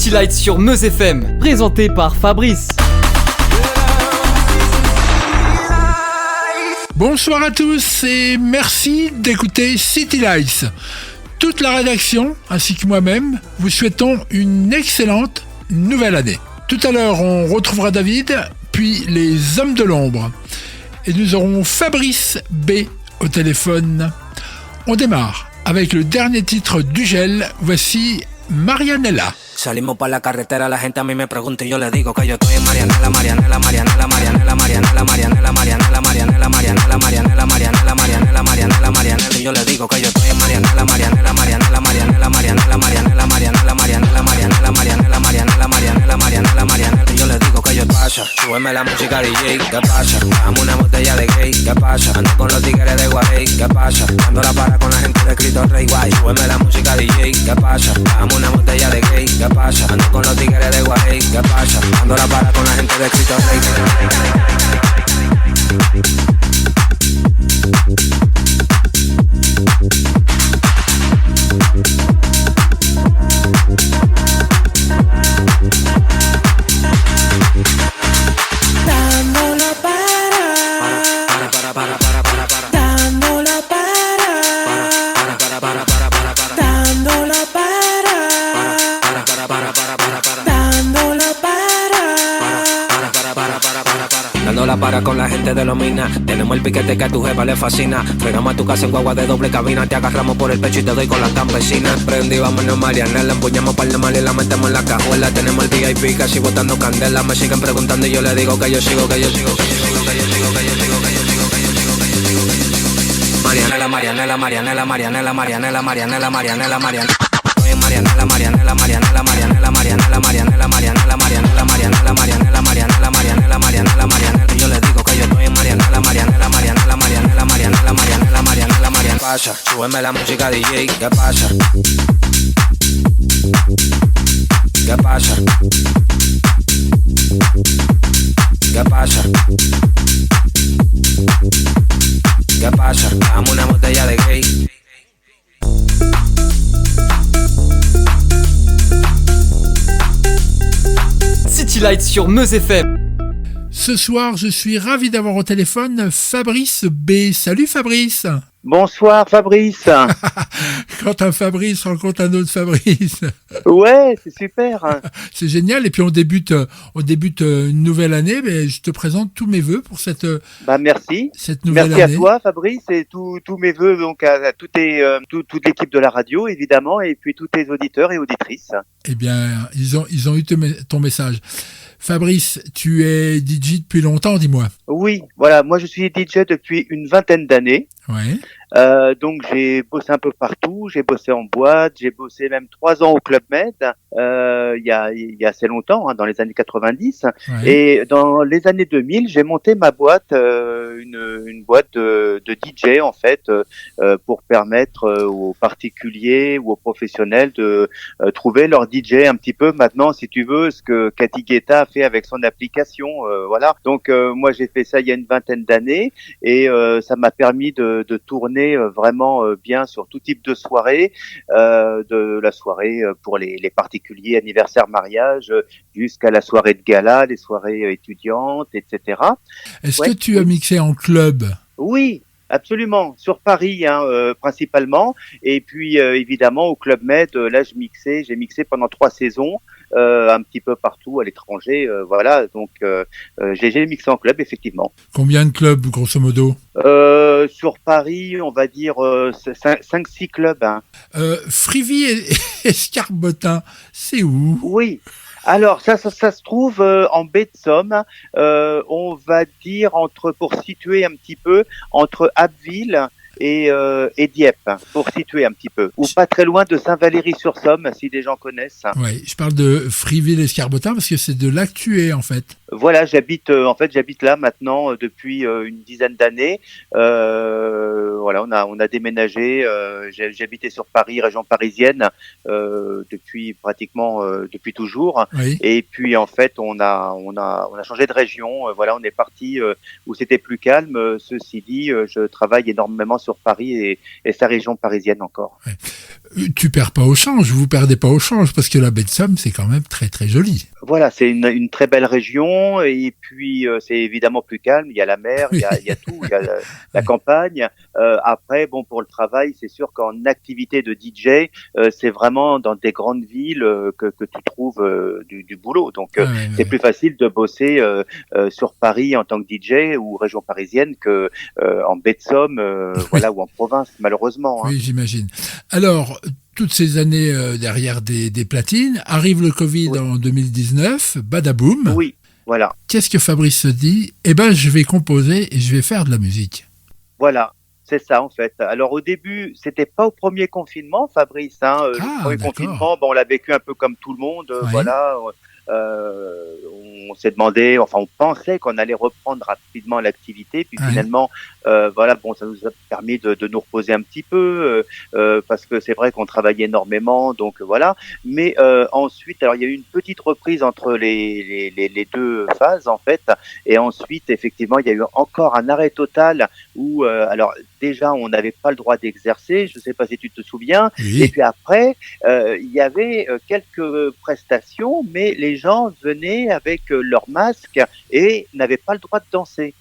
City Lights sur Meuse FM, présenté par Fabrice. Bonsoir à tous et merci d'écouter City Lights. Toute la rédaction, ainsi que moi-même, vous souhaitons une excellente nouvelle année. Tout à l'heure, on retrouvera David, puis les Hommes de l'Ombre. Et nous aurons Fabrice B au téléphone. On démarre avec le dernier titre du gel. Voici Marianella. Salimos pa' la carretera, la gente a mí me pregunta y yo le digo que yo estoy en Marianella, Marianella, Marianella, Marianella, Marianella, Marianella, Marianella, Marianella, Marianella, Marianella, Marianella, Marianella, Marianella, Marianella, y yo le digo que yo estoy en Marianella, Marianella, Marianella, Marianella, Marianella, Marianella, Marianella, Marianella, Marianella, Marianella, Marianella, Marianella, Marianella, Marianella, y yo le digo que yo pasa, súbeme la música DJ, ¿qué pasa? Dame una botella de gay, ¿qué pasa? Ando con los tigres de Guay, ¿qué pasa? Dando la para con la gente de Cristo Rey, guay, súbeme la música DJ, ¿qué pasa? Dame una botella de gay, ¿qué pasa? Ando con los tigres de Guay, ¿qué pasa? Ando la para con la gente de Cristo Rey. Para con la gente de Lomina. Tenemos el piquete que a tu jefa le fascina. Fregamos a tu casa en guagua de doble cabina. Te agarramos por el pecho y te doy con las campesinas. Prendí, vámonos Marianela. Empuñamos par de mal y la metemos en la cajuela. Tenemos el VIP casi botando candela. Me siguen preguntando y yo le digo que yo sigo, que yo sigo, que yo sigo, que yo sigo, que yo sigo, que yo sigo, que yo sigo, que yo sigo, que yo sigo. Marianela, Marianela, Marianela, Marianela, Marianela, Marianela, Marianela, Marianela. Marianela, Marianela, Marianela, Marianela, Marianela, Marianela, Marianela, Marianela, Marianela, Marianela, Marianela, Marianela, Marianela, Marianela. Yo le digo que yo estoy en Marianela, Marianela, Marianela, Marianela, Marianela, Marianela, Marianela, Marianela. Pasa, súbeme la música DJ, ¿qué pasa? ¿Qué pasa? ¿Qué pasa? ¿Qué pasa? Dame una botella de gay. City Lights sur Meuse FM. Ce soir, je suis ravi d'avoir au téléphone Fabrice B. Salut Fabrice. Bonsoir Fabrice. Quand un Fabrice rencontre un autre Fabrice. Ouais, c'est super. C'est génial. Et puis on débute une nouvelle année. Mais je te présente tous mes vœux pour cette merci. Cette nouvelle année. Merci à toi Fabrice et tous mes vœux donc à toute l'équipe de la radio évidemment et puis tous tes auditeurs et auditrices. Eh bien, ils ont eu ton message. Fabrice, tu es DJ depuis longtemps, dis-moi. Oui, voilà, moi je suis DJ depuis une vingtaine d'années. Ouais. Donc j'ai bossé un peu partout, j'ai bossé en boîte, j'ai bossé même 3 ans au Club Med, il y a assez longtemps, dans les années 90. Ouais. Et dans les années 2000, j'ai monté ma boîte, une boîte de DJ en fait, pour permettre aux particuliers ou aux professionnels de trouver leur DJ un petit peu maintenant, si tu veux, ce que Cathy Guetta a fait avec son application, voilà. Donc moi j'ai fait ça il y a une vingtaine d'années et ça m'a permis de tourner vraiment bien sur tout type de soirée, de la soirée pour les particuliers, anniversaires, mariages, jusqu'à la soirée de gala, les soirées étudiantes, etc. Est-ce que tu as mixé en club ? Oui, absolument, sur Paris principalement, et puis évidemment au Club Med, là j'ai mixé pendant 3 saisons, un petit peu partout à l'étranger, voilà, donc j'ai mixé en club effectivement. Combien de clubs grosso modo ? Sur Paris, on va dire 5-6 clubs. Hein. Frivy et Escarbotin, c'est où ? Oui. Alors ça se trouve en baie de Somme, on va dire pour situer un petit peu entre Abbeville et Dieppe, pour situer un petit peu. Ou pas très loin de Saint-Valery-sur-Somme, si les gens connaissent. Oui, je parle de Friville-Escarbotin parce que c'est de là que tu es, en fait. Voilà, j'habite là maintenant depuis une dizaine d'années. Voilà, on a déménagé. J'habitais sur Paris, région parisienne, depuis toujours. Oui. Et puis en fait, on a changé de région. Voilà, on est parti où c'était plus calme. Ceci dit, je travaille énormément sur Paris et sa région parisienne encore. Ouais. Tu perds pas au change, vous perdez pas au change, parce que la baie de Somme, c'est quand même très très joli. Voilà, c'est une très belle région et puis c'est évidemment plus calme. Il y a la mer, il y a tout, il y a la campagne. Après, bon, pour le travail, c'est sûr qu'en activité de DJ, c'est vraiment dans des grandes villes que tu trouves du boulot. Donc, c'est plus facile de bosser sur Paris en tant que DJ ou région parisienne que en baie de Somme, voilà, ou en province, malheureusement. Oui, j'imagine. Alors, toutes ces années derrière des platines, arrive le Covid en 2019, badaboum. Oui, voilà. Qu'est-ce que Fabrice se dit ? Eh ben, je vais composer et je vais faire de la musique. Voilà. C'est ça en fait. Alors au début, c'était pas au premier confinement, Fabrice. Le premier confinement, bon, on l'a vécu un peu comme tout le monde. Voilà. On s'est demandé, enfin on pensait qu'on allait reprendre rapidement l'activité, puis finalement, voilà, bon, ça nous a permis de nous reposer un petit peu parce que c'est vrai qu'on travaillait énormément, donc voilà. Mais ensuite, alors il y a eu une petite reprise entre les deux phases en fait, et ensuite effectivement il y a eu encore un arrêt total où alors déjà on n'avait pas le droit d'exercer, je sais pas si tu te souviens, et puis après il y avait quelques prestations, mais les gens venaient avec leur masque et n'avaient pas le droit de danser.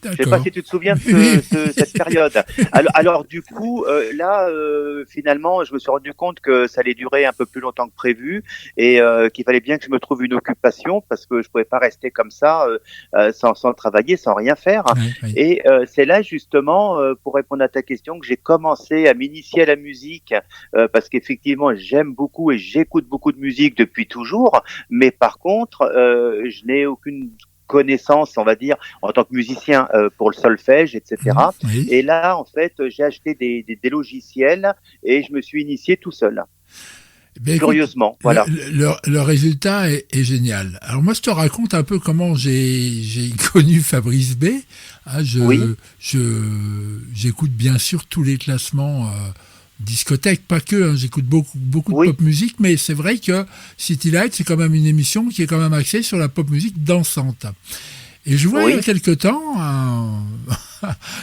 D'accord. Je sais pas si tu te souviens de cette période. Alors du coup, là, finalement, je me suis rendu compte que ça allait durer un peu plus longtemps que prévu et qu'il fallait bien que je me trouve une occupation parce que je pouvais pas rester comme ça sans travailler, sans rien faire. Oui. Et c'est là justement, pour répondre à ta question, que j'ai commencé à m'initier à la musique parce qu'effectivement, j'aime beaucoup et j'écoute beaucoup de musique depuis toujours. Mais par contre, je n'ai aucune connaissance, on va dire, en tant que musicien pour le solfège, etc. Oui. Et là, en fait, j'ai acheté des logiciels et je me suis initié tout seul. Curieusement, voilà. Le résultat est génial. Alors moi, je te raconte un peu comment j'ai connu Fabrice B. J'écoute bien sûr tous les classements discothèque, pas que, j'écoute beaucoup de pop musique, mais c'est vrai que City Light, c'est quand même une émission qui est quand même axée sur la pop musique dansante. Et je vois il y a quelque temps,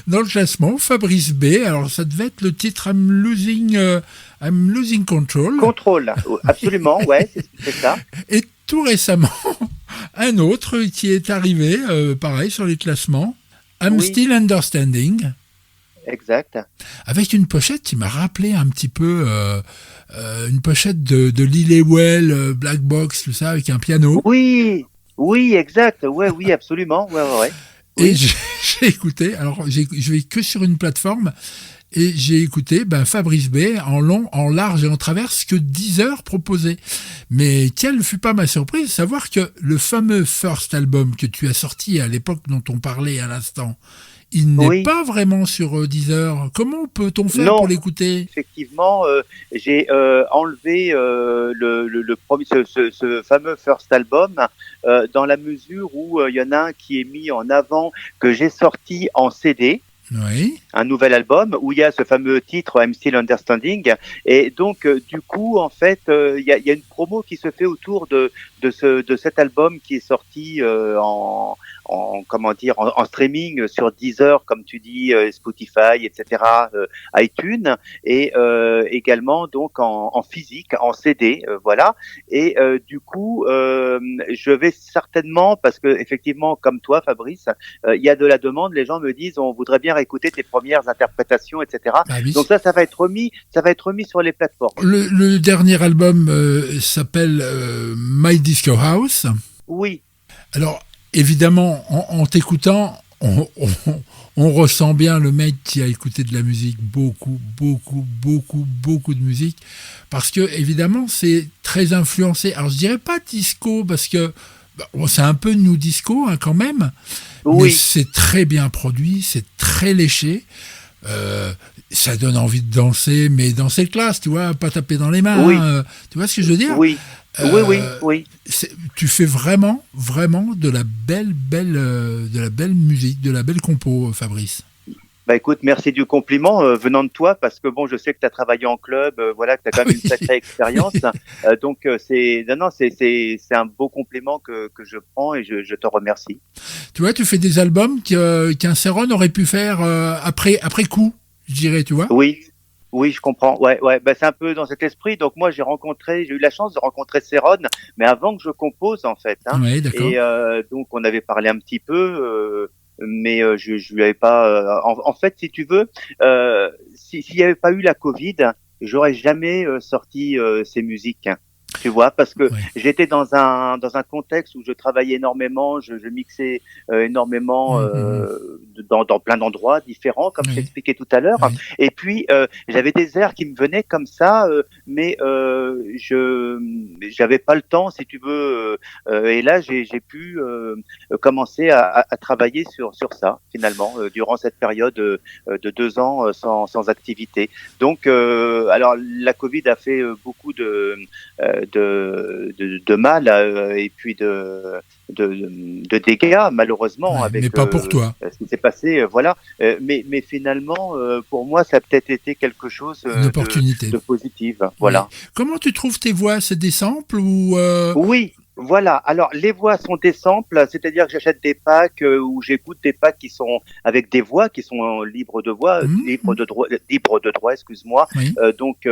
dans le classement, Fabrice B, alors ça devait être le titre I'm Losing Control. Control, absolument, ouais, c'est ça. Et tout récemment, un autre qui est arrivé, pareil, sur les classements, I'm Still Understanding. Exact. Avec une pochette qui m'a rappelé un petit peu une pochette de Lillywell, Black Box, tout ça, avec un piano. Oui, exact. Oui, absolument. Ouais. Et j'ai écouté, alors je vais que sur une plateforme, et j'ai écouté Fabrice B en long, en large et en travers, ce que Deezer proposait. Mais quelle fut pas ma surprise de savoir que le fameux first album que tu as sorti à l'époque dont on parlait à l'instant, il n'est pas vraiment sur Deezer. Comment peut-on faire pour l'écouter ? Effectivement, j'ai enlevé le premier, ce fameux first album dans la mesure où il y en a un qui est mis en avant que j'ai sorti en CD. Oui. Un nouvel album où il y a ce fameux titre I'm Still Understanding, et donc du coup en fait il y a une promo qui se fait autour de cet album qui est sorti en streaming sur Deezer, comme tu dis, Spotify, etc., iTunes, et également donc en physique, en CD, voilà. Et du coup, je vais certainement, parce que effectivement, comme toi, Fabrice, il y a de la demande. Les gens me disent, on voudrait bien écouter tes premières interprétations, etc. Oui. Donc ça va être remis sur les plateformes. Le dernier album s'appelle My Disco House. Oui. Alors, évidemment, en t'écoutant, on ressent bien le mec qui a écouté de la musique, beaucoup de musique, parce que évidemment c'est très influencé. Alors je dirais pas disco parce que c'est un peu new disco quand même, mais c'est très bien produit, c'est très léché. Ça donne envie de danser, mais danser classe, tu vois, pas taper dans les mains. Tu vois ce que je veux dire ? Oui. Tu fais vraiment de la belle musique, de la belle compo, Fabrice. Écoute, merci du compliment venant de toi, parce que bon, je sais que tu as travaillé en club, voilà, que tu as quand même une sacrée expérience. Donc c'est un beau compliment que je prends, et je te remercie. Tu vois, tu fais des albums qu'un Céron aurait pu faire après coup, je dirais, tu vois. Oui. Oui, je comprends. Ouais, ouais. Bah, c'est un peu dans cet esprit. Donc moi, j'ai eu la chance de rencontrer Céron, mais avant que je compose en fait. Hein. Oui, d'accord. Et donc on avait parlé un petit peu, mais je lui avais pas. En fait, si tu veux, s'il y avait pas eu la Covid, j'aurais jamais sorti ces musiques. Hein. Tu vois, parce que Ouais. j'étais dans un contexte où je travaillais énormément, je mixais énormément dans plein d'endroits différents, comme je Oui. t'expliquais tout à l'heure. Oui. Et puis j'avais des airs qui me venaient comme ça, mais j'avais pas le temps, si tu veux. Et là, j'ai pu commencer à travailler sur ça finalement durant cette période de 2 ans sans activité. Donc, alors la Covid a fait beaucoup de mal et puis de dégâts malheureusement Ouais, avec mais pas pour toi. ce qui s'est passé voilà mais finalement pour moi ça a peut-être été quelque chose Une opportunité. de positif voilà. Oui. Comment tu trouves tes voix? C'est des samples ou Oui, voilà. Alors, les voix sont des samples, c'est-à-dire que j'achète des packs ou j'écoute des packs qui sont avec des voix qui sont libres de voix, libres de droit, excuse-moi, Oui. donc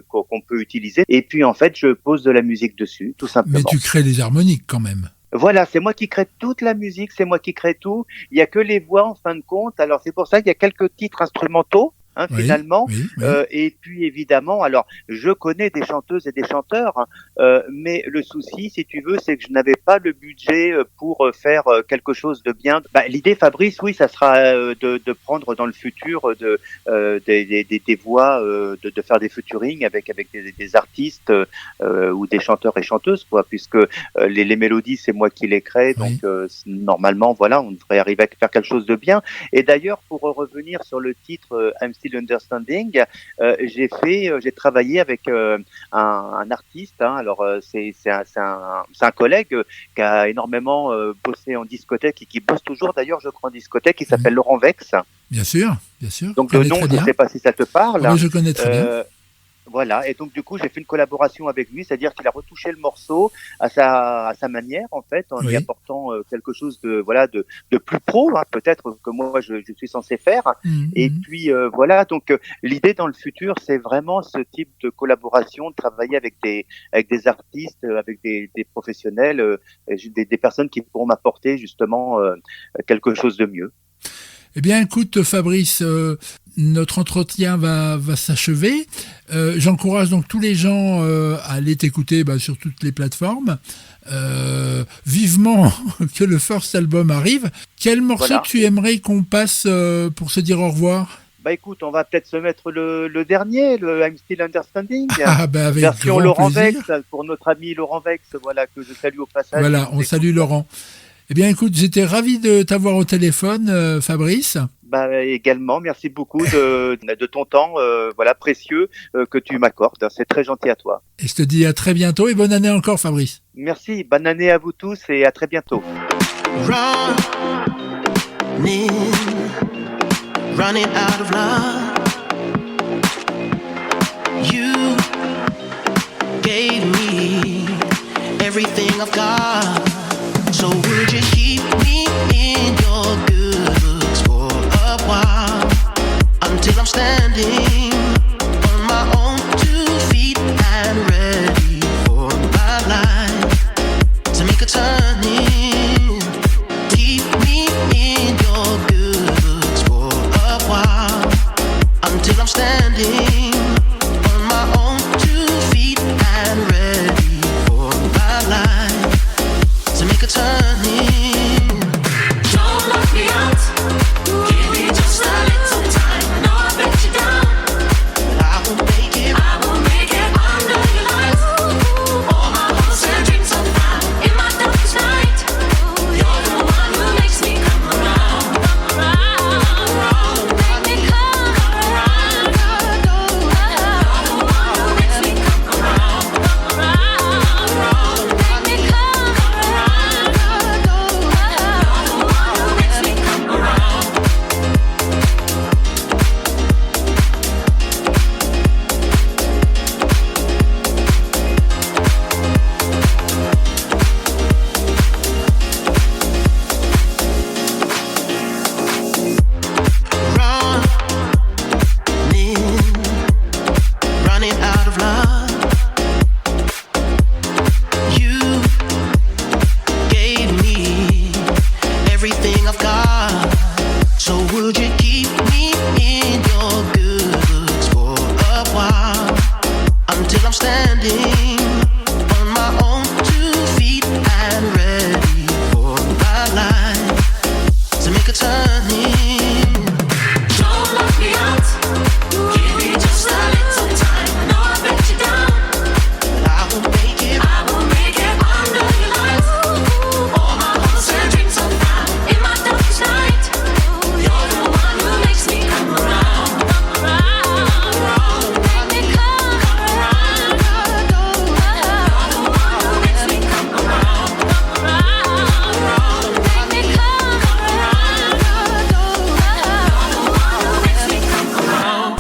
qu'on peut utiliser. Et puis, en fait, je pose de la musique dessus, tout simplement. Mais tu crées des harmoniques quand même. Voilà, c'est moi qui crée toute la musique, c'est moi qui crée tout. Il y a que les voix en fin de compte. Alors, c'est pour ça qu'il y a quelques titres instrumentaux. Hein, Oui, finalement, oui, oui. Et puis évidemment, alors je connais des chanteuses et des chanteurs, mais le souci, si tu veux, c'est que je n'avais pas le budget pour faire quelque chose de bien. Bah, l'idée, Fabrice, oui, ça sera de prendre dans le futur des voix, de faire des featuring avec des artistes ou des chanteurs et chanteuses, quoi, puisque les mélodies, c'est moi qui les crée, donc normalement, voilà, on devrait arriver à faire quelque chose de bien. Et d'ailleurs, pour revenir sur le titre I'm Still Understanding, j'ai travaillé avec un artiste. Hein, alors c'est un collègue qui a énormément bossé en discothèque et qui bosse toujours d'ailleurs, je crois, en discothèque. Il s'appelle Laurent Vex. Bien sûr, bien sûr. Donc de nom, je ne sais pas si ça te parle. Oui, je connais très bien. Voilà, et donc du coup j'ai fait une collaboration avec lui, c'est-à-dire qu'il a retouché le morceau à sa manière en fait, en y apportant quelque chose de plus pro, hein, peut-être que moi je suis censé faire. Et puis voilà, donc l'idée dans le futur c'est vraiment ce type de collaboration, de travailler avec des artistes, avec des professionnels, des personnes qui pourront m'apporter justement quelque chose de mieux. Eh bien, écoute, Fabrice, notre entretien va s'achever. J'encourage donc tous les gens à aller t'écouter sur toutes les plateformes. Vivement que le first album arrive. Quel morceau tu aimerais qu'on passe pour se dire au revoir ? Bah écoute, on va peut-être se mettre le dernier, le I'm Still Understanding, avec version grand Laurent plaisir. Vex, pour notre ami Laurent Vex, voilà, que je salue au passage. Voilà, on salue Laurent. Eh bien, écoute, j'étais ravi de t'avoir au téléphone, Fabrice. Bah également, merci beaucoup de ton temps, précieux que tu m'accordes. C'est très gentil à toi. Et je te dis à très bientôt et bonne année encore, Fabrice. Merci, bonne année à vous tous et à très bientôt. Running out of love. You gave me everything I've got. So would you keep me in your good books for a while until I'm standing on my own 2 feet and ready for my life to make a turning? Keep me in your good books for a while until I'm standing on my own 2 feet and ready for my life would you keep me in your good books for a while until I'm standing on my own 2 feet and ready for my life to make a turning? Don't lock me out. Give me just a little time. I know I've let you down, but I will make it. I will make it under your lights. All my hopes and dreams are found in my darkest night. You're the one who makes me come around. Make me come around. You're the one who makes me come around. Make me come around. You're the one who makes me come around.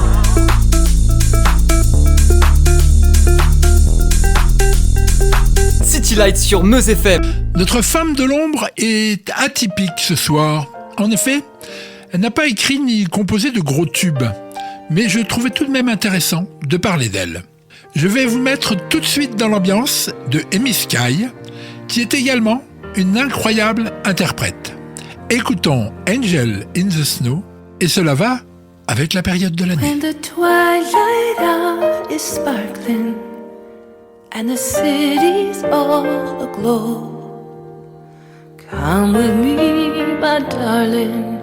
City Lights sur Meuse FM. Notre femme de l'ombre est atypique ce soir. En effet, elle n'a pas écrit ni composé de gros tubes, mais je trouvais tout de même intéressant de parler d'elle. Je vais vous mettre tout de suite dans l'ambiance de Amy Sky, qui est également une incroyable interprète. Écoutons Angel in the Snow, et cela va avec la période de l'année. When the twilight out is sparkling and the city's all aglow, come with me, my darling,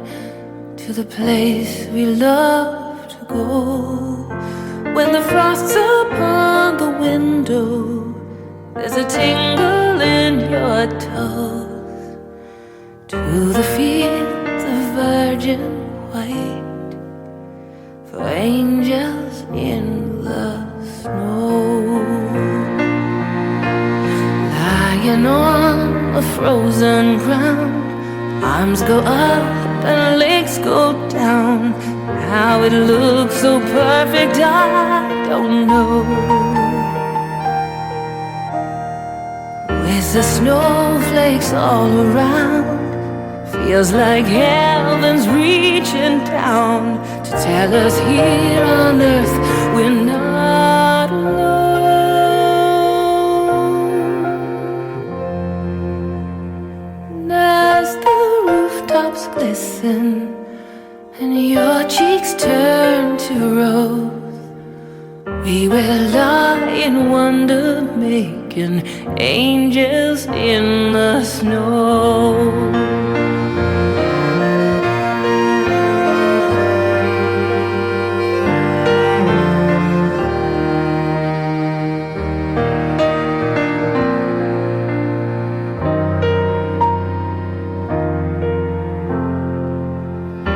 to the place we love to go. When the frost's upon the window, there's a tingle in your toes. To the fields of virgin white, for angels in the snow. Lying on a frozen ground, arms go up and legs go down. How it looks so perfect, I don't know. With the snowflakes all around, feels like heaven's reaching down to tell us here on earth we're not alone. As the rooftops glisten and your cheeks turn to rose, we will lie in wonder, making angels in the snow.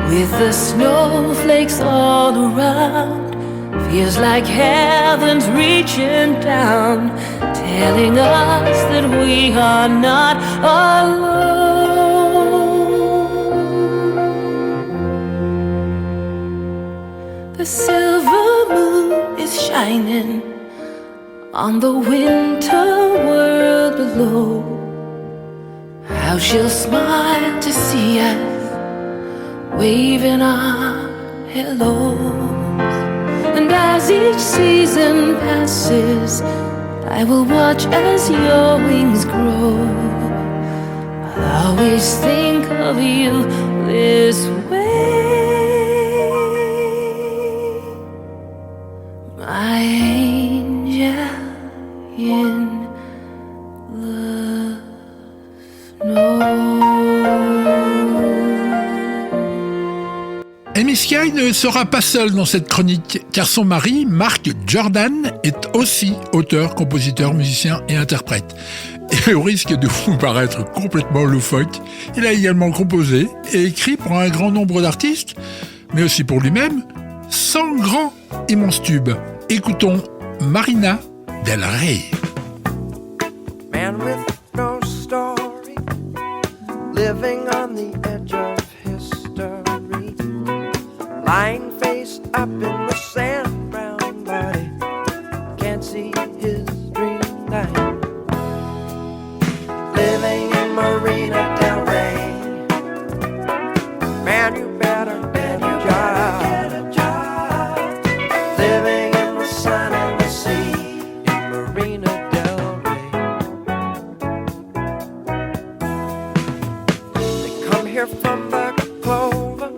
With the snowflakes all around, feels like heaven's reaching down, telling us that we are not alone. The silver moon is shining on the winter world below. How she'll smile to see us waving our hellos. And as each season passes, I will watch as your wings grow. I'll always think of you this way, my angel in the snow. Amy Sky ne sera pas seule dans cette chronique, car son mari, Mark Jordan, est aussi auteur, compositeur, musicien et interprète. Et au risque de vous paraître complètement loufoque, il a également composé et écrit pour un grand nombre d'artistes, mais aussi pour lui-même, 100 grands immenses tubes. Écoutons Marina Del Rey. Man with no story, living on the edge of history, lying face up in the sand, brown body, can't see his dream light. Living in Marina Del Rey, man, you better get a job. Living in the sun and the sea, in Marina Del Rey. They come here from the clover,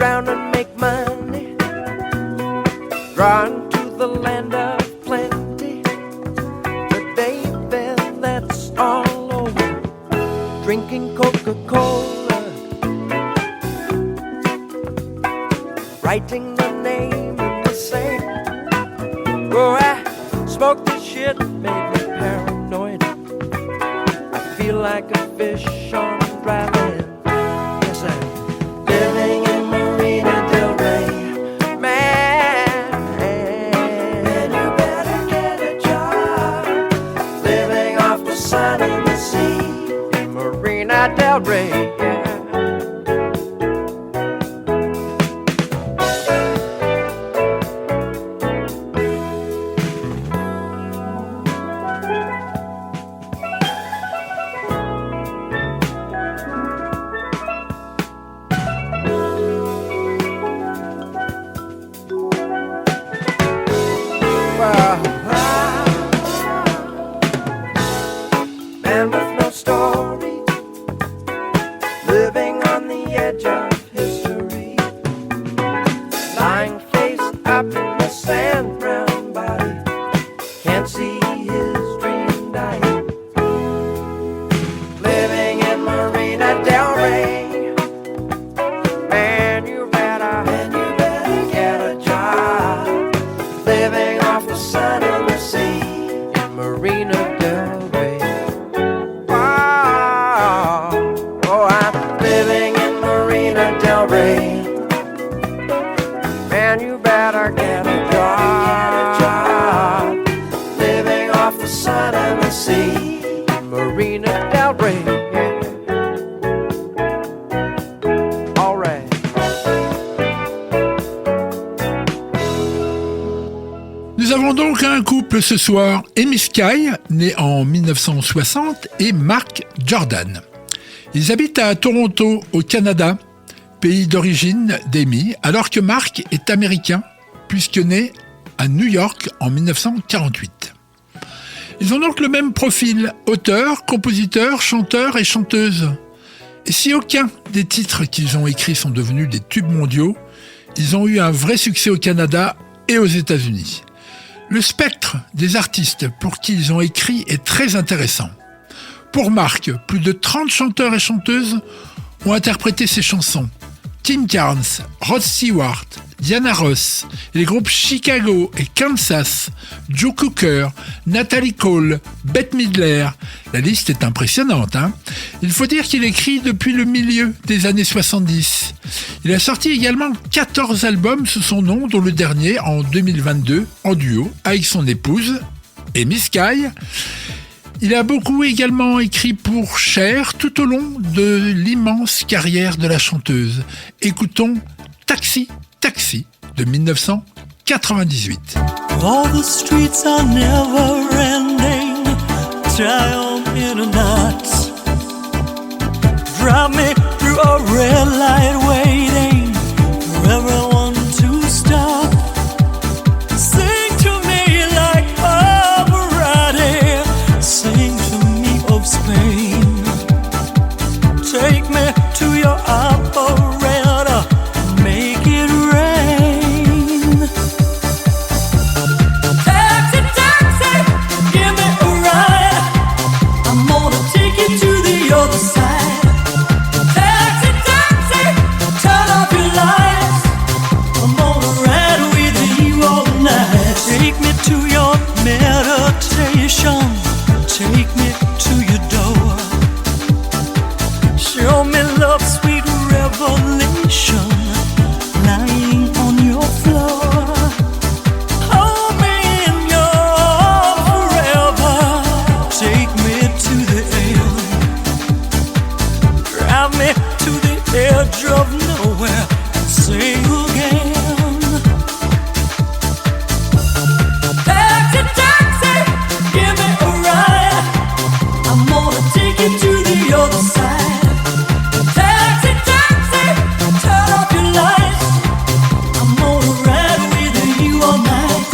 around and make money, drawn to the land of plenty. But baby, that's all over. Drinking Coca-Cola, writing the name in the sand. Oh, I smoke this shit, made me paranoid. I feel like a fish on dry land. Yes, I'm living in Marina Del Rey, man. And you better get a job, living off the sun and the sea in Marina Del Rey. Man with no story, living on the edge of history, lying face up in the sand, brown body, can't see his dream dying. Living in Marina Del Rey, man, you better get a job, living off the sun and the sea in Marina Del Rey. Oh, I'm living in Marina Del Rey. Man, you better get a job, living off the sun and the sea in Marina Del Rey. All right. Nous avons donc un couple ce soir, Amy Sky, né en 1960, et Mark Jordan. Ils habitent à Toronto, au Canada, pays d'origine d'Amy, alors que Mark est américain, puisque né à New York en 1948. Ils ont donc le même profil, auteur, compositeur, chanteur et chanteuse. Et si aucun des titres qu'ils ont écrits sont devenus des tubes mondiaux, ils ont eu un vrai succès au Canada et aux États-Unis. Le spectre des artistes pour qui ils ont écrit est très intéressant. Pour Mark, plus de 30 chanteurs et chanteuses ont interprété ses chansons. Tim Carnes, Rod Stewart, Diana Ross, les groupes Chicago et Kansas, Joe Cooker, Natalie Cole, Bette Midler. La liste est impressionnante, hein ? Il faut dire qu'il écrit depuis le milieu des années 70. Il a sorti également 14 albums sous son nom, dont le dernier en 2022, en duo, avec son épouse, Amy Sky. Il a beaucoup également écrit pour Cher tout au long de l'immense carrière de la chanteuse. Écoutons Taxi, Taxi de 1998. All the streets are never ending, tie on in a knot. Drive me through a red light waiting for everyone to stop. Sing to me like Pavarotti, sing to me of Spain. Take me to your operator, make it rain. Taxi, taxi, give me a ride. I'm gonna take you to the other side. Taxi, taxi, turn off your lights. I'm gonna ride with you all night. Take me to your meditation. Take me to your door. Show me love's sweet revelation, lying on your floor. Hold me in your arms forever. Take me to the end. Drive me to the edge of nowhere and say again. Taxi, taxi, give me a ride. I'm gonna take you to the other side. Taxi, taxi, turn off your lights. I'm gonna ride with you all night.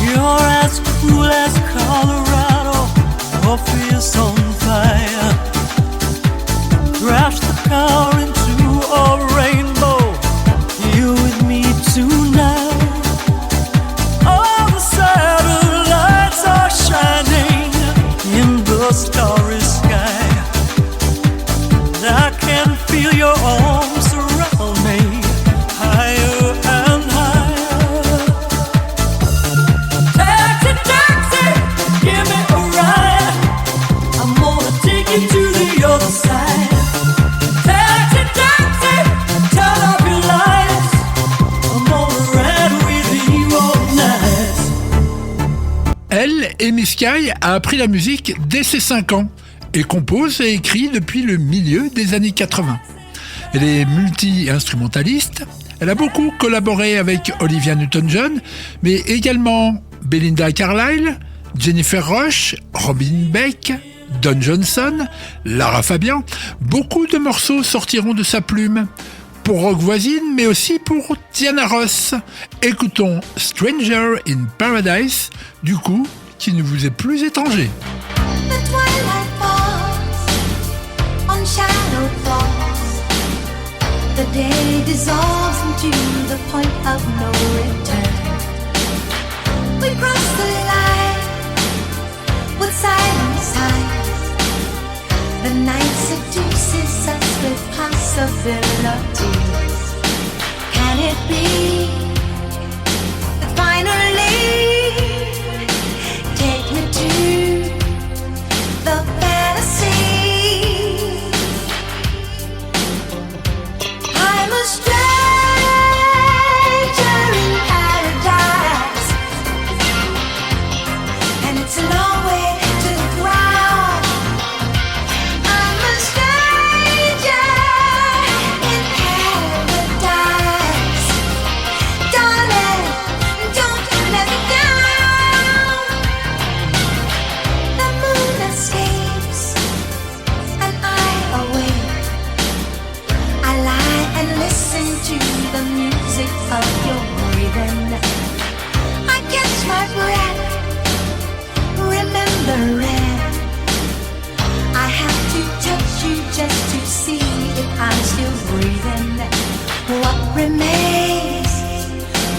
You're as cool as Colorado, your face on fire. Crash the car into a rainbow. Amy Sky a appris la musique dès ses 5 ans et compose et écrit depuis le milieu des années 80. Elle est multi-instrumentaliste. Elle a beaucoup collaboré avec Olivia Newton-John, mais également Belinda Carlisle, Jennifer Rush, Robin Beck, Don Johnson, Lara Fabian. Beaucoup de morceaux sortiront de sa plume. Pour Rock Voisine, mais aussi pour Diana Ross. Écoutons Stranger in Paradise, du coup, qui ne vous est plus étranger. The twilight falls on shadowed thoughts. The day dissolves into the point of no return. We cross the line with silent signs. The night seduces us with possibilities. Can it be that finally take me to the fantasy? I'm a stranger in paradise, and it's a long way to the ground. I'm a stranger in paradise, darling, don't let me down. The moon escapes, and I awake. I lie and listen to the music of your breathing. I catch my breath, remembering I have to touch you just to see if I'm still breathing. What remains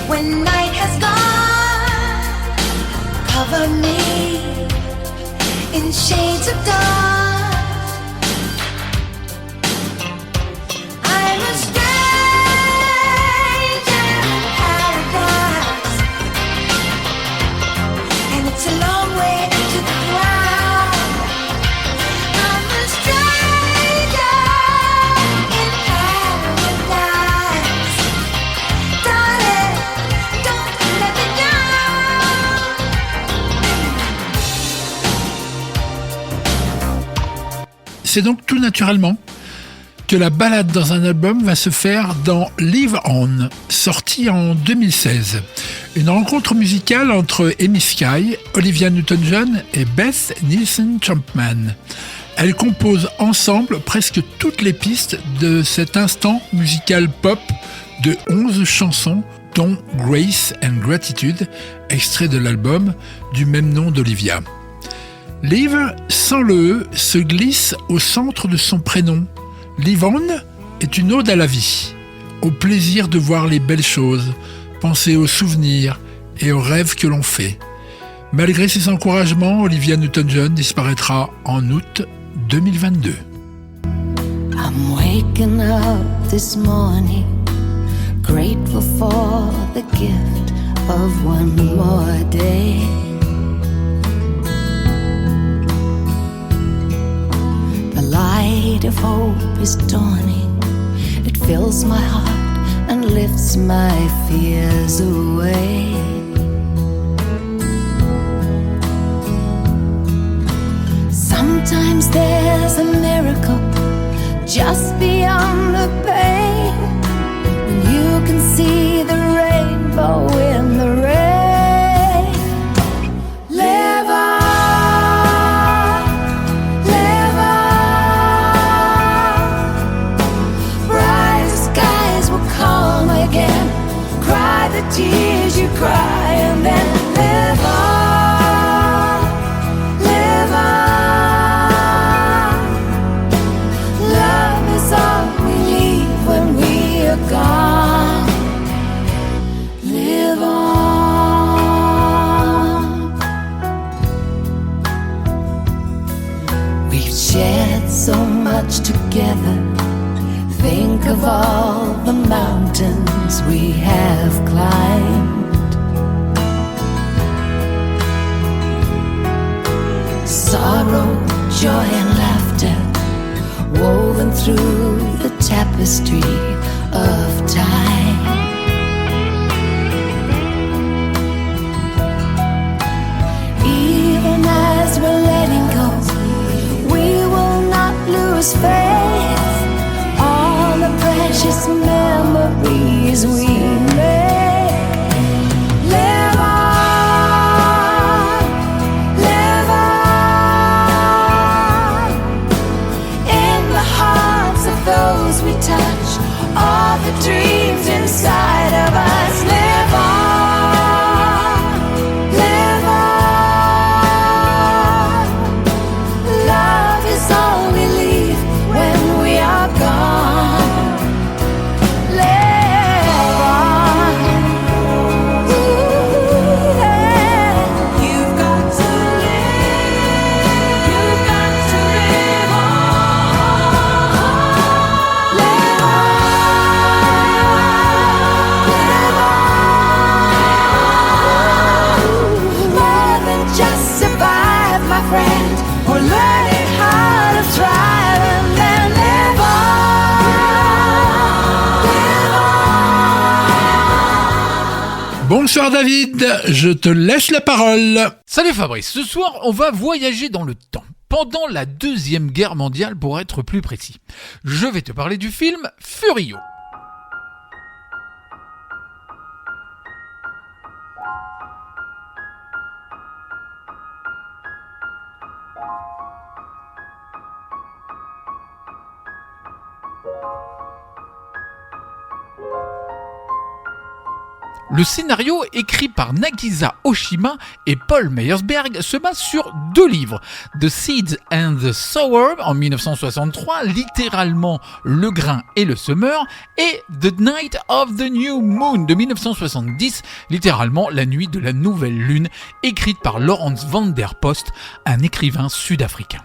when night has gone? Cover me in shades of dawn. I'm a stranger in paradise, and it's a long way to the ground. I'm a stranger in paradise, darling, don't let me down. C'est donc tout naturellement que la balade dans un album va se faire dans Live On, sorti en 2016. Une rencontre musicale entre Amy Sky, Olivia Newton-John et Beth Nielsen-Champman. Elles composent ensemble presque toutes les pistes de cet instant musical pop de 11 chansons, dont Grace and Gratitude, extrait de l'album du même nom d'Olivia. Liv, sans le E, se glisse au centre de son prénom. Live On est une ode à la vie, au plaisir de voir les belles choses, penser aux souvenirs et aux rêves que l'on fait. Malgré ses encouragements, Olivia Newton-John disparaîtra en août 2022. I'm waking up this morning, grateful for the gift of one more day. The light of hope is dawning, it fills my heart and lifts my fears away. Sometimes there's a miracle just beyond the pain, when you can see the rainbow in the rain. Live on, live on. Brighter skies will come again. Cry the tears you cry and then live on, live on. Love is all we need when we are gone. Live on. We've shared so much together. Think of all the mountains we have climbed. Sorrow, joy and laughter woven through the tapestry of time. precious memories we make. Live on, live on, in the hearts of those we touch, all the dreams inside of us. Live on, live on. Love is all we leave when we are gone. Live on. Ooh, yeah. You've got to live. You've got to live on. Live on. More than just survive, my friend, or learning how to thrive, and then live on. Bonsoir David, je te laisse la parole. Salut Fabrice, ce soir on va voyager dans le temps, pendant la Deuxième Guerre mondiale pour être plus précis. Je vais te parler du film Furio. Le scénario, écrit par Nagisa Oshima et Paul Meyersberg, se base sur 2 livres, The Seeds and the Sower en 1963, littéralement Le grain et le semeur, et The Night of the New Moon de 1970, littéralement La nuit de la nouvelle lune, écrite par Lawrence van der Post, un écrivain sud-africain.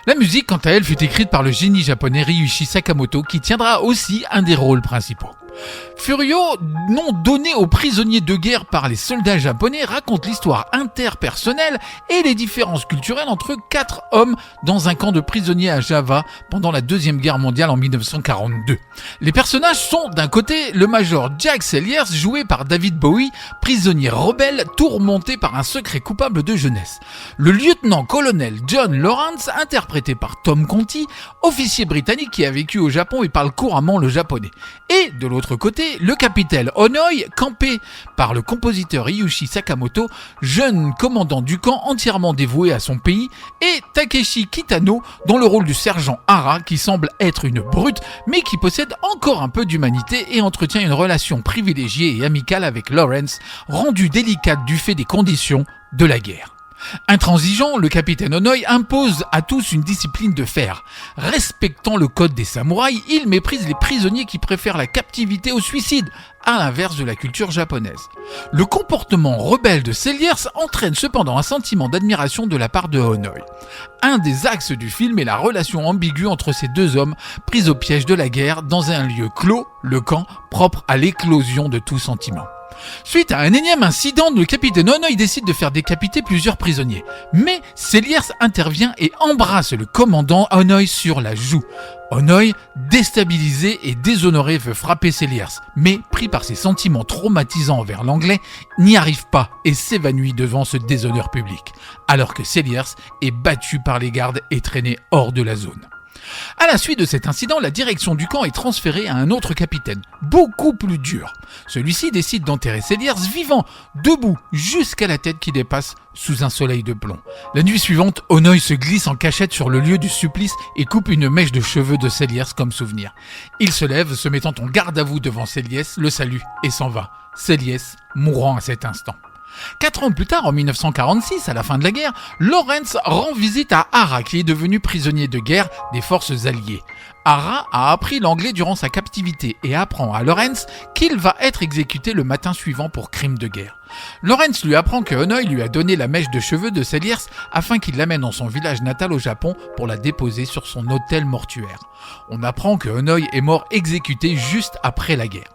La musique, quant à elle, fut écrite par le génie japonais Ryuichi Sakamoto, qui tiendra aussi un des rôles principaux. Furio, nom donné aux prisonniers de guerre par les soldats japonais, raconte l'histoire interpersonnelle et les différences culturelles entre 4 hommes dans un camp de prisonniers à Java pendant la Deuxième Guerre mondiale en 1942. Les personnages sont d'un côté le major Jack Selliers, joué par David Bowie, prisonnier rebelle tourmenté par un secret coupable de jeunesse. Le lieutenant-colonel John Lawrence, interprété par Tom Conti, officier britannique qui a vécu au Japon et parle couramment le japonais. Et de l'autre côté, le capitaine Onoi, campé par le compositeur Ryuichi Sakamoto, jeune commandant du camp entièrement dévoué à son pays, et Takeshi Kitano dans le rôle du sergent Hara, qui semble être une brute mais qui possède encore un peu d'humanité et entretient une relation privilégiée et amicale avec Lawrence, rendue délicate du fait des conditions de la guerre. Intransigeant, le capitaine Onoi impose à tous une discipline de fer. Respectant le code des samouraïs, il méprise les prisonniers qui préfèrent la captivité au suicide, à l'inverse de la culture japonaise. Le comportement rebelle de Selliers entraîne cependant un sentiment d'admiration de la part de Onoi. Un des axes du film est la relation ambiguë entre ces 2 hommes pris au piège de la guerre dans un lieu clos, le camp, propre à l'éclosion de tout sentiment. Suite à un énième incident, le capitaine Onoi décide de faire décapiter plusieurs prisonniers. Mais Selliers intervient et embrasse le commandant Onoi sur la joue. Onoi, déstabilisé et déshonoré, veut frapper Selliers, mais pris par ses sentiments traumatisants envers l'anglais, n'y arrive pas et s'évanouit devant ce déshonneur public, alors que Selliers est battu par les gardes et traîné hors de la zone. À la suite de cet incident, la direction du camp est transférée à un autre capitaine, beaucoup plus dur. Celui-ci décide d'enterrer Selliers vivant, debout, jusqu'à la tête qui dépasse sous un soleil de plomb. La nuit suivante, Onoi se glisse en cachette sur le lieu du supplice et coupe une mèche de cheveux de Selliers comme souvenir. Il se lève, se mettant en garde à vous devant Selliers, le salue et s'en va. Selliers mourant à cet instant. 4 ans plus tard, en 1946, à la fin de la guerre, Lawrence rend visite à Hara, qui est devenu prisonnier de guerre des forces alliées. Hara a appris l'anglais durant sa captivité et apprend à Lawrence qu'il va être exécuté le matin suivant pour crime de guerre. Lawrence lui apprend que Onoi lui a donné la mèche de cheveux de Selliers afin qu'il l'amène dans son village natal au Japon pour la déposer sur son autel mortuaire. On apprend que Onoi est mort exécuté juste après la guerre.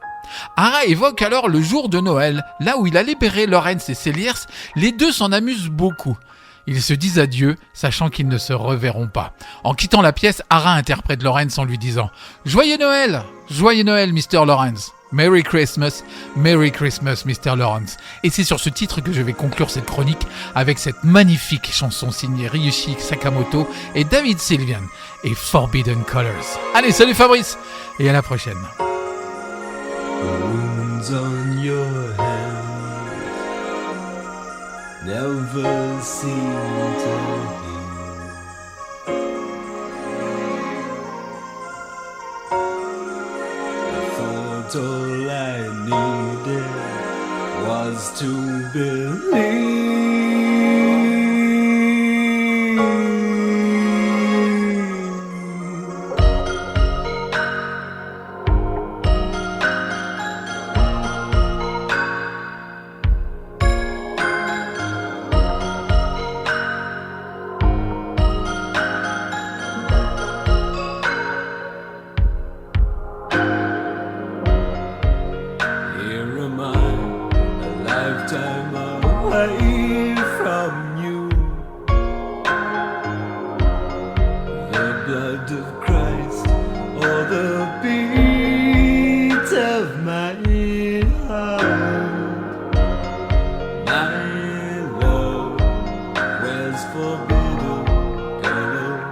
Hara évoque alors le jour de Noël, là où il a libéré Lawrence et Selliers. Les deux s'en amusent beaucoup. Ils se disent adieu, sachant qu'ils ne se reverront pas. En quittant la pièce, Hara interprète Lawrence en lui disant « Joyeux Noël, Mr. Lawrence. Merry Christmas, Mr. Lawrence. » Et c'est sur ce titre que je vais conclure cette chronique avec cette magnifique chanson signée Ryuichi Sakamoto et David Sylvian et Forbidden Colors. Allez, salut Fabrice et à la prochaine. Wounds on your hands never seem to heal. I thought all I needed was to believe. Here am I, a lifetime away from you. The blood of Christ, or the beat of my heart. My love wears forbidden colors.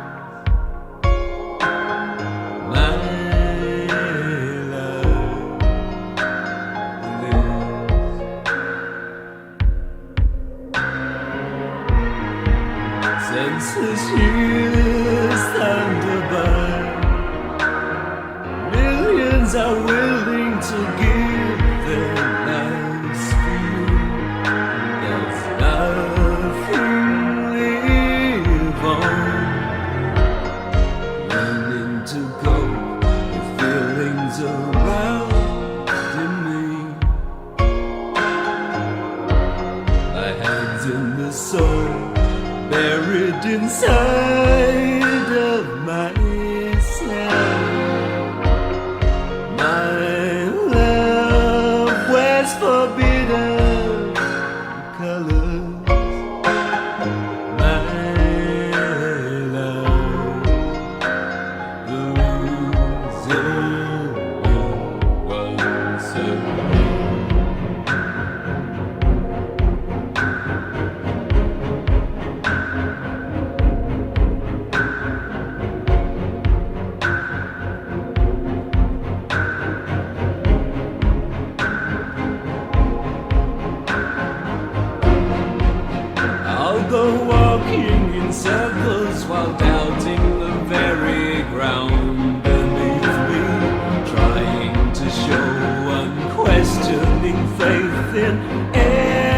My senseless years thunder by. Millions are willing to give their lives for you. There's nothing live on. Learning to cope with feelings around me. My hands in the soil, buried inside of myself. My love wears forbidden colors. My love, the reason was so. I'll go walking in circles while doubting the very ground beneath me, trying to show unquestioning faith in everything.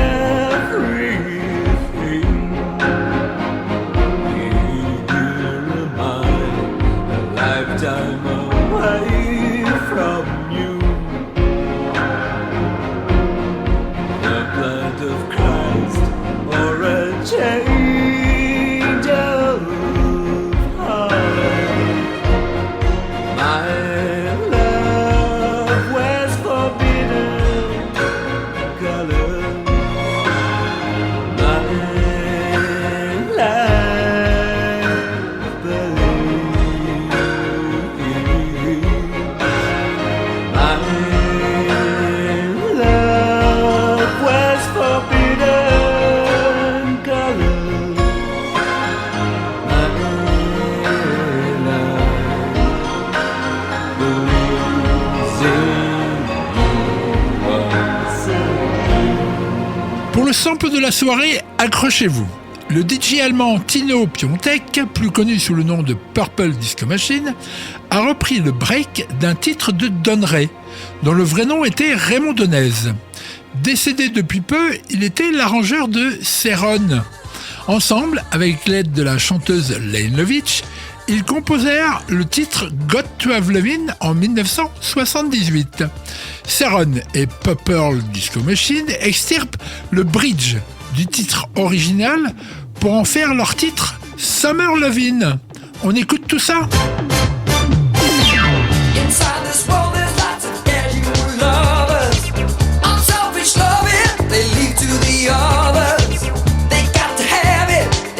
Here am I, a lifetime away from you. The blood of Christ, or a change of heart. My love wears forbidden colors. My life believes. My love wears forbidden colors. My life believes in you. Pour le sample de la soirée, accrochez-vous. Le DJ allemand Tino Piontek, plus connu sous le nom de Purple Disco Machine, a repris le break d'un titre de Don Ray, dont le vrai nom était Raymond Donez. Décédé depuis peu, il était l'arrangeur de Céron. Ensemble, avec l'aide de la chanteuse Lane Lovitch, ils composèrent le titre Got to Have Lovin' en 1978. Céron et Purple Disco Machine extirpent le bridge du titre original pour en faire leur titre Summer Lovin'. On écoute tout ça? Inside this world there's lots of casual lovers. Unselfish loving, they lead to the others. They got to have it,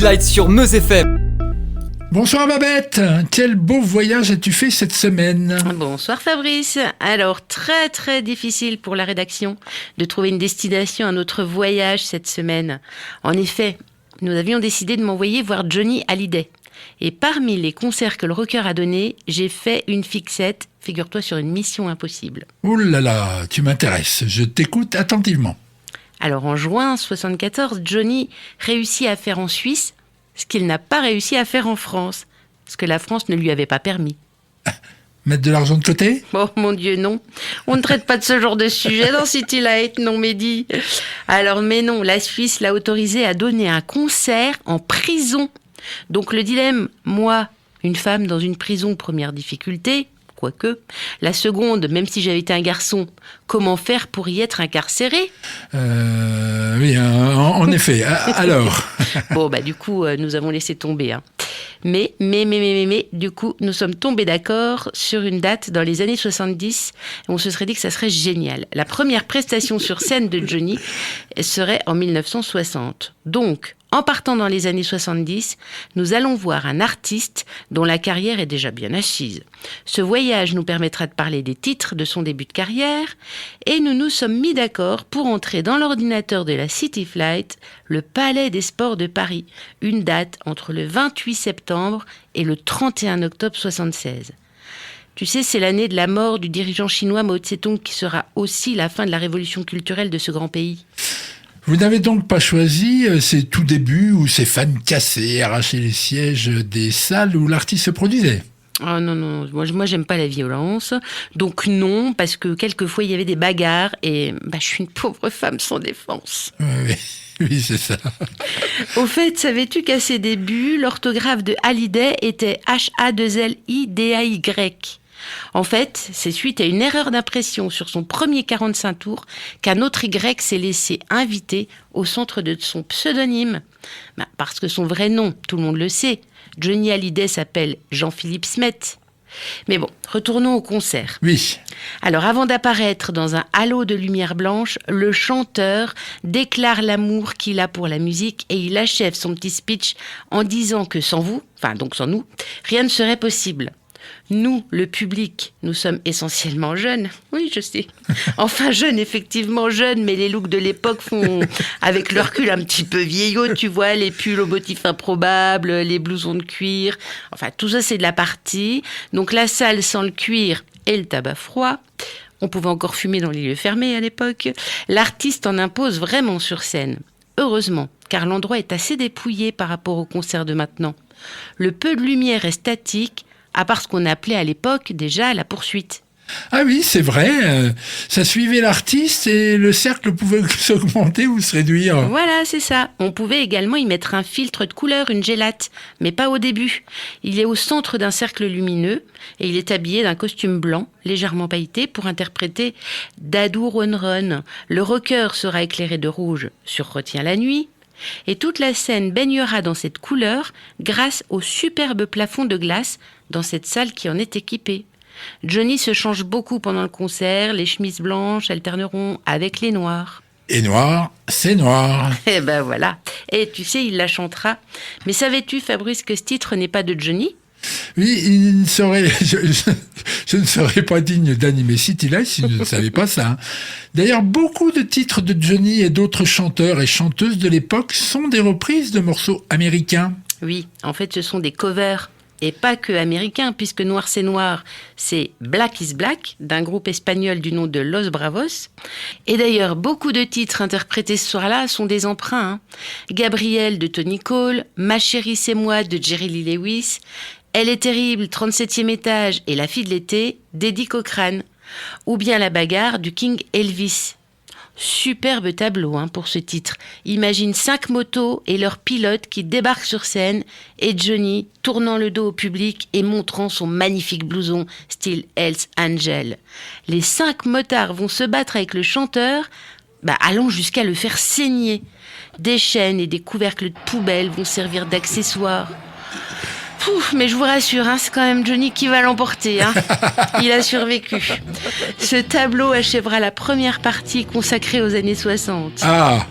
Lights sur Meuse FM. Bonsoir Babette, quel beau voyage as-tu fait cette semaine? Bonsoir Fabrice. Alors, très très difficile pour la rédaction de trouver une destination à notre voyage cette semaine. En effet, nous avions décidé de m'envoyer voir Johnny Hallyday. Et parmi les concerts que le rocker a donnés, j'ai fait une fixette, figure-toi, sur une mission impossible. Ouh là là, tu m'intéresses, je t'écoute attentivement. Alors en juin 1974, Johnny réussit à faire en Suisse ce qu'il n'a pas réussi à faire en France, ce que la France ne lui avait pas permis. Mettre de l'argent de côté? Oh mon Dieu, non. On ne traite pas de ce genre de sujet dans City Light, non Mehdi. Alors mais non, la Suisse l'a autorisé à donner un concert en prison. Donc le dilemme, moi, une femme dans une prison, première difficulté, quoique. La seconde, même si j'avais été un garçon, comment faire pour y être incarcéré? Oui, en effet. Alors. Bon, bah du coup, nous avons laissé tomber. Hein. Mais, du coup, nous sommes tombés d'accord sur une date dans les années 70. Et on se serait dit que ça serait génial. La première prestation sur scène de Johnny serait en 1960. Donc, en partant dans les années 70, nous allons voir un artiste dont la carrière est déjà bien assise. Ce voyage nous permettra de parler des titres de son début de carrière et nous nous sommes mis d'accord pour entrer dans l'ordinateur de la City Flight, le Palais des Sports de Paris, une date entre le 28 septembre et le 31 octobre 76. Tu sais, c'est l'année de la mort du dirigeant chinois Mao Tse-tung qui sera aussi la fin de la révolution culturelle de ce grand pays. Vous n'avez donc pas choisi ces tout débuts où ces fans cassaient, arrachaient les sièges des salles où l'artiste se produisait? Oh non, moi j'aime pas la violence, donc non, parce que quelquefois il y avait des bagarres et je suis une pauvre femme sans défense. Oui, c'est ça. Au fait, savais-tu qu'à ses débuts, l'orthographe de Hallyday était H-A-2-L-I-D-A-Y? En fait, c'est suite à une erreur d'impression sur son premier 45 tours qu'un autre Y s'est laissé inviter au centre de son pseudonyme. Parce que son vrai nom, tout le monde le sait, Johnny Hallyday s'appelle Jean-Philippe Smet. Mais bon, retournons au concert. Oui. Alors, avant d'apparaître dans un halo de lumière blanche, le chanteur déclare l'amour qu'il a pour la musique et il achève son petit speech en disant que sans vous, enfin donc sans nous, rien ne serait possible. Nous, le public, nous sommes essentiellement jeunes. Oui, je sais. Enfin, jeunes, effectivement jeunes, mais les looks de l'époque font, avec le recul, un petit peu vieillot, tu vois, les pulls aux motifs improbables, les blousons de cuir. Enfin, tout ça, c'est de la partie. Donc, la salle sans le cuir et le tabac froid. On pouvait encore fumer dans les lieux fermés à l'époque. L'artiste en impose vraiment sur scène. Heureusement, car l'endroit est assez dépouillé par rapport au concert de maintenant. Le peu de lumière est statique, à part ce qu'on appelait à l'époque déjà la poursuite. Ah oui, c'est vrai, ça suivait l'artiste et le cercle pouvait s'augmenter ou se réduire. Voilà, c'est ça. On pouvait également y mettre un filtre de couleur, une gélate, mais pas au début. Il est au centre d'un cercle lumineux et il est habillé d'un costume blanc, légèrement pailleté, pour interpréter Dadou Ron Ron. Le rocker sera éclairé de rouge sur Retiens la nuit. Et toute la scène baignera dans cette couleur grâce au superbe plafond de glace dans cette salle qui en est équipée. Johnny se change beaucoup pendant le concert, les chemises blanches alterneront avec les noires. Et noir, c'est noir. Et ben voilà. Et tu sais, il la chantera. Mais savais-tu, Fabrice, que ce titre n'est pas de Johnny ? Oui, je ne serais pas digne d'animer City Lights si je ne savais pas ça. Hein. D'ailleurs, beaucoup de titres de Johnny et d'autres chanteurs et chanteuses de l'époque sont des reprises de morceaux américains. Oui, en fait, ce sont des covers. Et pas que américains, puisque Noir c'est Noir, c'est Black is Black, d'un groupe espagnol du nom de Los Bravos. Et d'ailleurs, beaucoup de titres interprétés ce soir-là sont des emprunts. Hein. Gabrielle de Tony Cole, Ma chérie c'est moi de Jerry Lee Lewis, Elle est terrible, 37e étage et La fille de l'été d'Eddie Cochrane. Ou bien La bagarre du King Elvis. Superbe tableau pour ce titre. Imagine 5 motos et leurs pilotes qui débarquent sur scène et Johnny tournant le dos au public et montrant son magnifique blouson style Hells Angel. Les 5 motards vont se battre avec le chanteur, allant jusqu'à le faire saigner. Des chaînes et des couvercles de poubelle vont servir d'accessoires. Mais je vous rassure, c'est quand même Johnny qui va l'emporter. Il a survécu. Ce tableau achèvera la première partie consacrée aux années 60. Ah.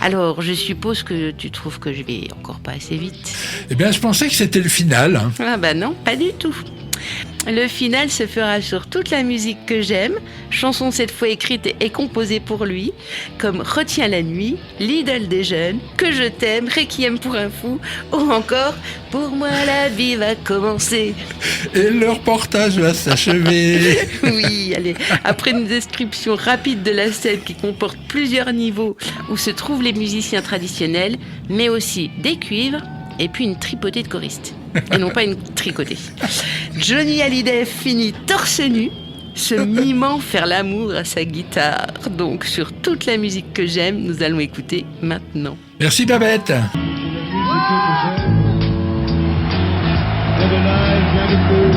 Alors, je suppose que tu trouves que je vais encore pas assez vite. Eh bien, je pensais que c'était le final. Ah bah non, pas du tout. Le final se fera sur toute la musique que j'aime, chanson cette fois écrite et composée pour lui, comme Retiens la nuit, L'idole des jeunes, Que je t'aime, Requiem pour un fou, ou encore Pour moi la vie va commencer. Et le reportage va s'achever. Oui, allez, après une description rapide de la scène qui comporte plusieurs niveaux où se trouvent les musiciens traditionnels, mais aussi des cuivres et puis une tripotée de choristes. Et non pas une tricotée. Johnny Hallyday finit torse nu, se mimant faire l'amour à sa guitare. Donc sur toute la musique que j'aime, nous allons écouter maintenant. Merci Babette. Rien de live, rien de bleu.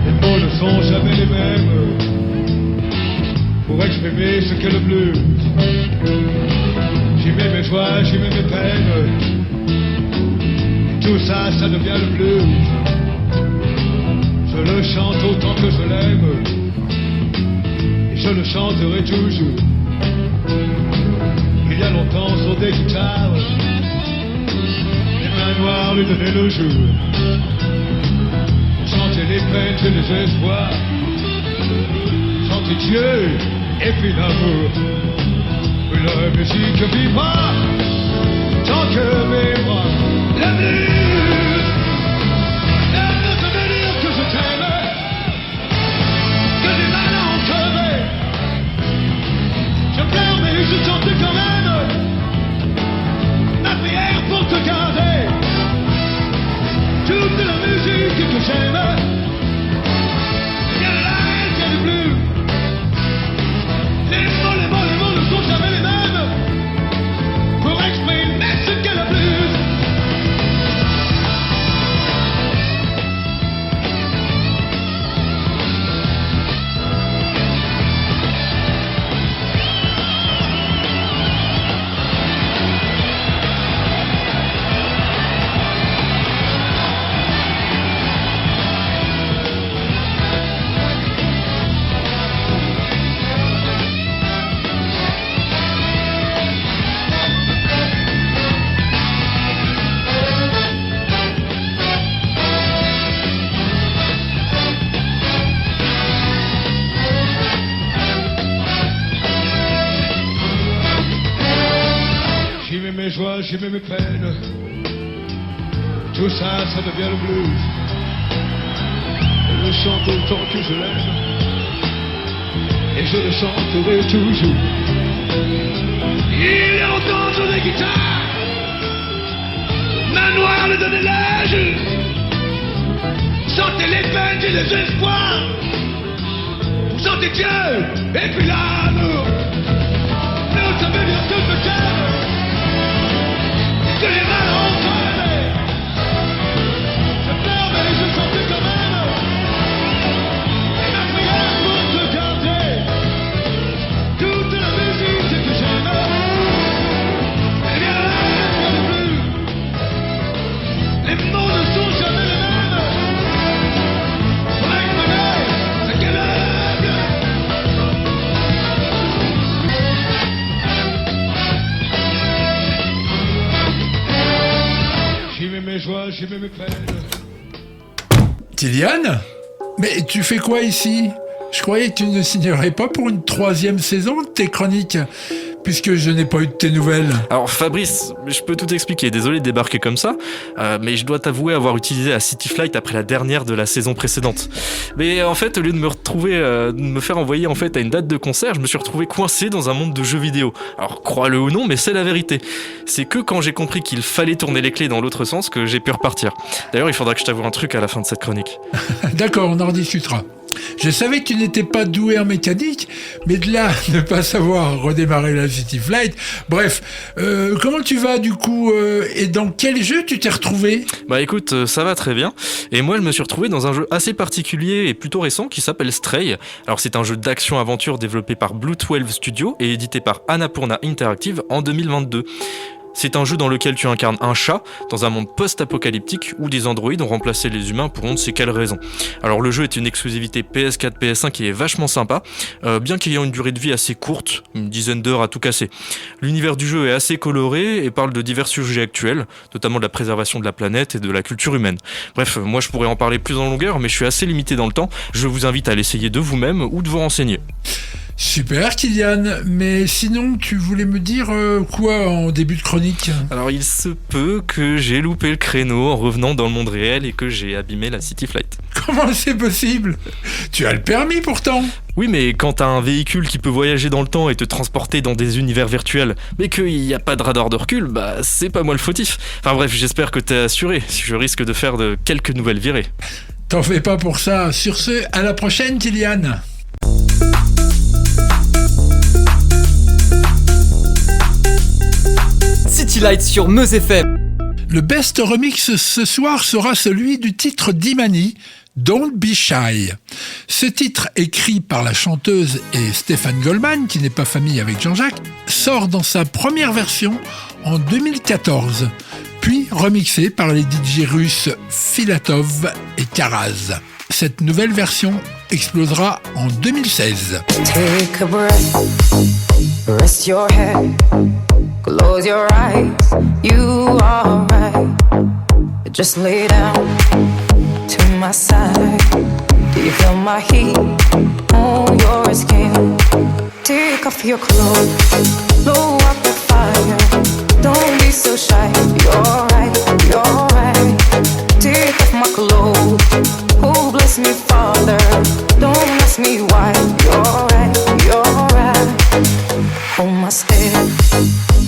Les mots ne sont jamais les mêmes pour exprimer ce qu'est le blues. J'y mets mes joies, j'y mets mes peines. Tout ça, ça devient le blues. Je le chante autant que je l'aime. Et je le chanterai toujours. Il y a longtemps sur des guitares, les mains noires lui donnaient le jour. Pour chanter les peines et les espoirs, chanter Dieu et puis l'amour. La musique vivra tant que vivra la blues. Elle ne veut dire que je t'aime, que des malins ont crevé. Je pleure mais je chante quand même ma prière pour te garder. Toute la musique que j'aime, bien là, bien le blues. Les mots ne sont jamais les mêmes pour exprimer ce qu'est le blues. J'y mets mes peines. Tout ça, ça devient le blues. Je le chante autant que je l'aime. Et je le chanterai toujours. Il y a longtemps sur des guitares, main noire le donnait l'âge. Chantez les peines et les espoirs. Chantez Dieu et puis l'amour. Nous savons bien tout ce que que les mains ont crevé. Je pleure mais je chante quand même ma prière pour te garder. Toute la musique que j'aime, eh bien là, il n'y a plus. Les mots ne sont jamais les mêmes pour exprimer ce qu'est le blues. J'y mets mes joies, j'y mets mes peines. Kylian ? Mais tu fais quoi ici ? Je croyais que tu ne signerais pas pour une 3e saison de tes chroniques, puisque je n'ai pas eu de tes nouvelles. Alors Fabrice, je peux tout expliquer, désolé de débarquer comme ça, mais je dois t'avouer avoir utilisé la City Flight après la dernière de la saison précédente. Mais en fait, au lieu de me faire envoyer en fait à une date de concert, je me suis retrouvé coincé dans un monde de jeux vidéo. Alors crois-le ou non, mais c'est la vérité. C'est que quand j'ai compris qu'il fallait tourner les clés dans l'autre sens que j'ai pu repartir. D'ailleurs, il faudra que je t'avoue un truc à la fin de cette chronique. D'accord, on en rediscutera. Je savais que tu n'étais pas doué en mécanique, mais de là, ne pas savoir redémarrer la City Flight. Bref, comment tu vas du coup et dans quel jeu tu t'es retrouvé ? Bah écoute, ça va très bien. Et moi, je me suis retrouvé dans un jeu assez particulier et plutôt récent qui s'appelle Stray. Alors c'est un jeu d'action-aventure développé par Blue 12 Studio et édité par Annapurna Interactive en 2022. C'est un jeu dans lequel tu incarnes un chat dans un monde post-apocalyptique où des androïdes ont remplacé les humains pour on ne sait quelle raison. Alors le jeu est une exclusivité PS4, PS5 qui est vachement sympa, bien qu'ayant une durée de vie assez courte, une dizaine d'heures à tout casser. L'univers du jeu est assez coloré et parle de divers sujets actuels, notamment de la préservation de la planète et de la culture humaine. Bref, moi je pourrais en parler plus en longueur, mais je suis assez limité dans le temps. Je vous invite à l'essayer de vous-même ou de vous renseigner. Super Kylian, mais sinon tu voulais me dire quoi en début de chronique ? Alors il se peut que j'ai loupé le créneau en revenant dans le monde réel et que j'ai abîmé la City Flight. Comment c'est possible ? Tu as le permis pourtant. Oui, mais quand t'as un véhicule qui peut voyager dans le temps et te transporter dans des univers virtuels, mais qu'il n'y a pas de radar de recul, bah c'est pas moi le fautif. Enfin bref, j'espère que t'es assuré, si je risque de faire de quelques nouvelles virées. T'en fais pas pour ça. Sur ce, à la prochaine Kylian. City Lights sur Meuse FM. Le best remix ce soir sera celui du titre d'Imani, Don't Be Shy. Ce titre, écrit par la chanteuse et Stéphane Goldman, qui n'est pas famille avec Jean-Jacques, sort dans sa première version en 2014, puis remixé par les DJ russes Filatov et Karaz. Cette nouvelle version explosera en 2016. Take a breath, rest your head, close your eyes, you are right. Just lay down to my side. Do you feel my heat on your skin? Take off your clothes, blow up the fire. Don't be so shy, you're right, you're right. Take off my clothes, oh bless me Father. Don't ask me why, you're right, you're right. Hold my step,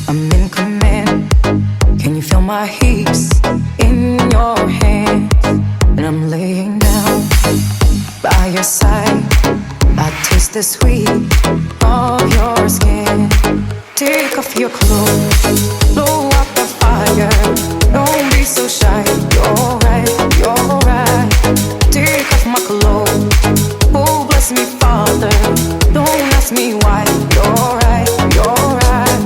I'm in command. Can you feel my hips in your hands? And I'm laying down by your side. I taste the sweet of your skin. Take off your clothes, blow up the fire. Don't be so shy, you're right, you're right. Take off my clothes, oh bless me Father. Don't ask me why, you're right, you're right.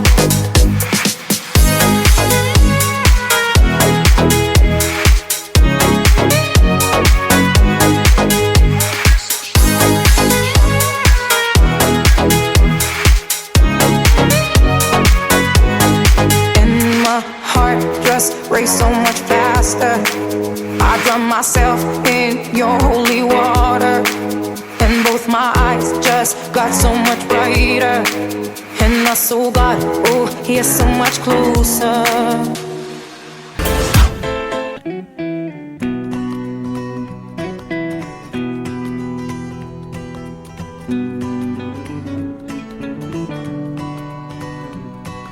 And my heart just race so much faster. I drown myself in your holy water. And both my eyes just got so much brighter. And I saw God, oh, He is so much closer.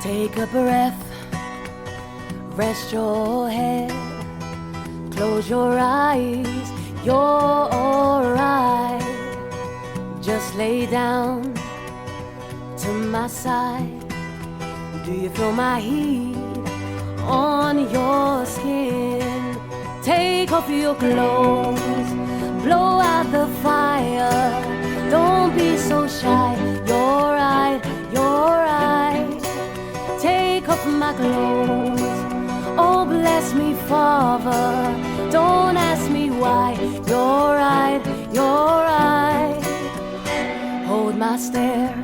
Take a breath, rest your head, close your eyes, you're alright. Just lay down to my side. Do you feel my heat on your skin? Take off your clothes, blow out the fire. Don't be so shy, you're right, you're right. Take off my clothes, oh bless me Father. Don't ask me why, you're right, you're right. Hold my stare,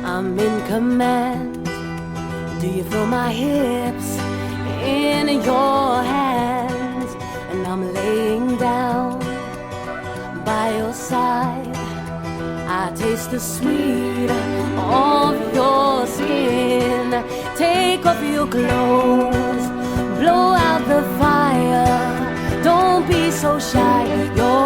I'm in command. Do you feel my hips in your hands? And I'm laying down by your side. I taste the sweet of your skin. Take off your clothes, blow out the fire. Don't be so shy, you're